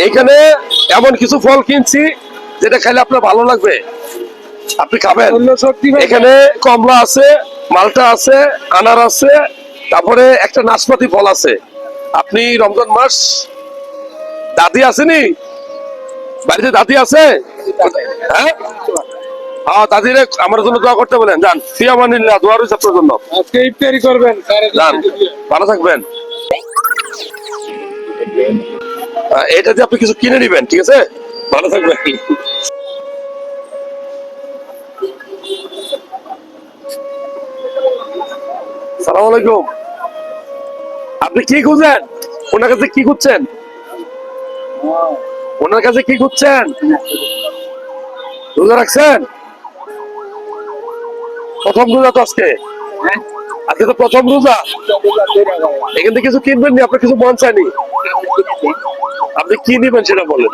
এখানে এমন কিছু ফল কিনছি যেটা খাইলে আপনার ভালো লাগবে, আপনি খাবেন। এখানে কমলা আছে, মালটা আছে, আনার আছে, তারপরে একটা নাশপাতি ফল আছে। আপনি রমজান মাস, দাদি আসেনি বাড়িতে? দাদি আছে? হ্যাঁ হ্যাঁ, দাদিরে আমার জন্য দোয়া করতে বলেন। যান, ফিয়ামানিল্লাহ, দোয়া রয়েছে আপনার জন্য। আজকে ইফতারি করবেন, যান, ভালো থাকবেন। এটা দিয়ে আপনি কিছু কিনে নিবেন, ঠিক আছে? ভালো থাকবেন। সালাম আলাইকুম। আপনি কি খুঁজছেন? ওনার কাছে কি খুঁজছেন? ওনার কাছে কি খুঁজছেন? রোজা রাখছেন? প্রথম রোজা তো আজকে? আজকে তো প্রথম রোজা। এখান থেকে কিছু কিনবেন নি? আপনার কিছু মন চায়নি? আপনি কি নিবেন সেটা বলেন।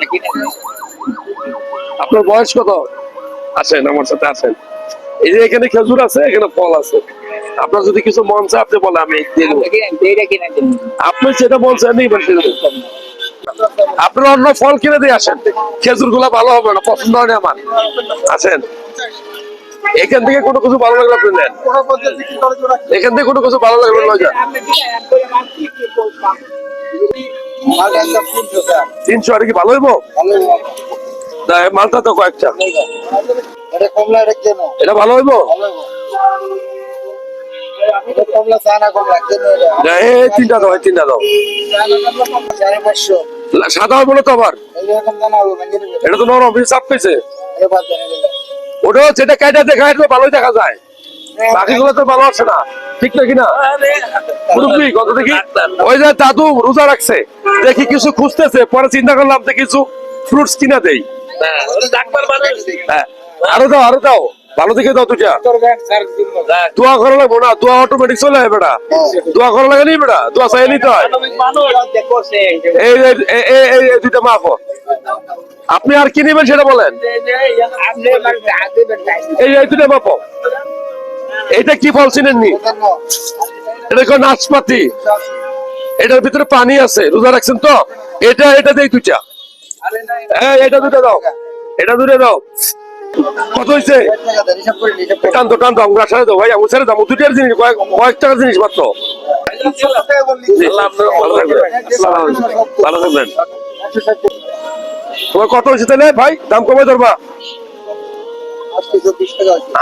আপনার বয়স কত? আসেন আমার সাথে, আসেন। এই যে এখানে খেজুর আছে, এখানে ফল আছে। আপনার যদি কিছু মন চায় আপনি বলে আমি দিয়ে দেবো। আপনি সেটা মন চায় নিবেন সেটা। আপনার অন্য ফল কিনে দিয়ে আসেন, খেজুর গুলা ভালো হবে না, পছন্দ হয়নি আমার। আসেন, এখান থেকে কোনো কিছু ভালো লাগলে আপনি নেন। এখান থেকে কোনো কিছু ভালো লাগবে লয়ে যান। 300 আর কি ভালো হইব? মালটা তো কয়েকটা, এটা ভালো হইব? এই তিনটা দাও, এই তিনটা দাও। সাদা হইব না তো আবার? এটা তো নরম, চাপ পেয়েছে। ওটা যেটা কেটে দেখা এটা ভালোই দেখা যায়, বাকিগুলো তো ভালো আছে না, ঠিক না কিনা? মুরব্বি কত দেখি, ওই যে দাদু রোজা রাখছে, দেখি কিছু খুঁজতেছে, পরে চিন্তা করলাম যে কিছু ফ্রুটস কিনা দেই। হ্যাঁ, আরো দাও, আরো দাও, ভালো দেখে দাও দুটা। দোয়া করা লাগবো না, দোয়া অটোমেটিক চলে যায় বেটা। দোয়া করা লাগে নি বেটা, দোয়া চাই নিতে হয়। এই দুইটা মাফ। আপনি আর কি নিবেন সেটা বলেন। এই দুইটা মাপ। এটা কি ফল চিনেননি? এটা কোন নাশপাতি, এটার ভিতরে পানি আছে, রোজা রাখছেন তো? এটা দেই দুইটা। হ্যাঁ, এটা দুটো দাও, এটা দুটো দাও। কত হয়েছে? টানতো টানতো, আমরা ছেড়ে দাও ভাই, আমি ছেড়ে দাম। দুটার জিনিস, কয়েক টাকার জিনিস মাত্র। ভালো থাকবেন। তোমার কত হয়েছে তাহলে ভাই? দাম কমে ধরবা।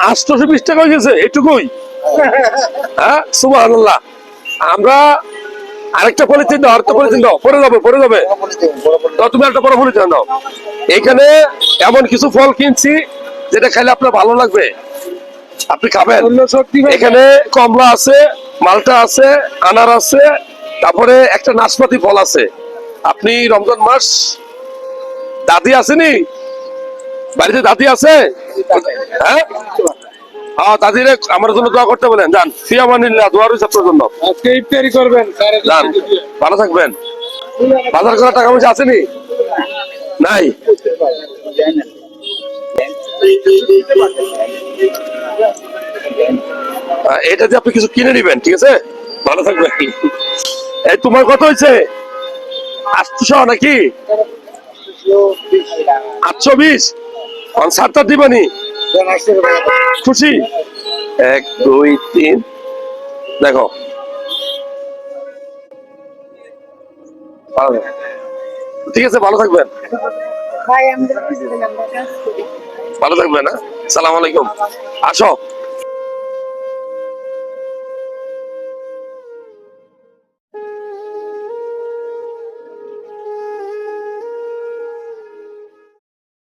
820 টাকা হয়ে গেছে, এটুকুই? হ্যাঁ, সুবহানাল্লাহ। আমরা আরেকটা পলিথিন দাও, আরেকটা পলিথিন দাও, পরে যাবে, পরে যাবে। তুমি একটা বড় পলিথিন দাও। এখানে এমন কিছু ফল কিনছি যেটা খাইলে আপনার ভালো লাগবে, আপনি খাবেন। এখানে কমলা আছে, মালটা আছে, আনার আছে, তারপরে একটা নাশপাতি ফল আছে। আপনি রমজান মাস, দাদি আসেনি বাড়িতে? দাদি আছে? হ্যাঁ হ্যাঁ, দাদিরে আমার জন্য দোয়া করতে বলেন। যান, ফিয়ামানিল্লাহ, দোয়া রয়েছে আপনার জন্য। আজকে ইফতারি করবেন, যান, ভালো থাকবেন। বাজার করার টাকা পয়সা আসেনি? নাই? এটা দিয়ে আপনি কিছু কিনে নিবেন, ঠিক আছে? ভালো থাকবেন। এই তোমার কত হয়েছে? 800 নাকি? 820? 7টা দিবানি? খুশি? 1 2 3, দেখো। ঠিক আছে, ভালো থাকবেন। ভালো থাকবেন। হ্যাঁ, সালাম আলাইকুম। আসো।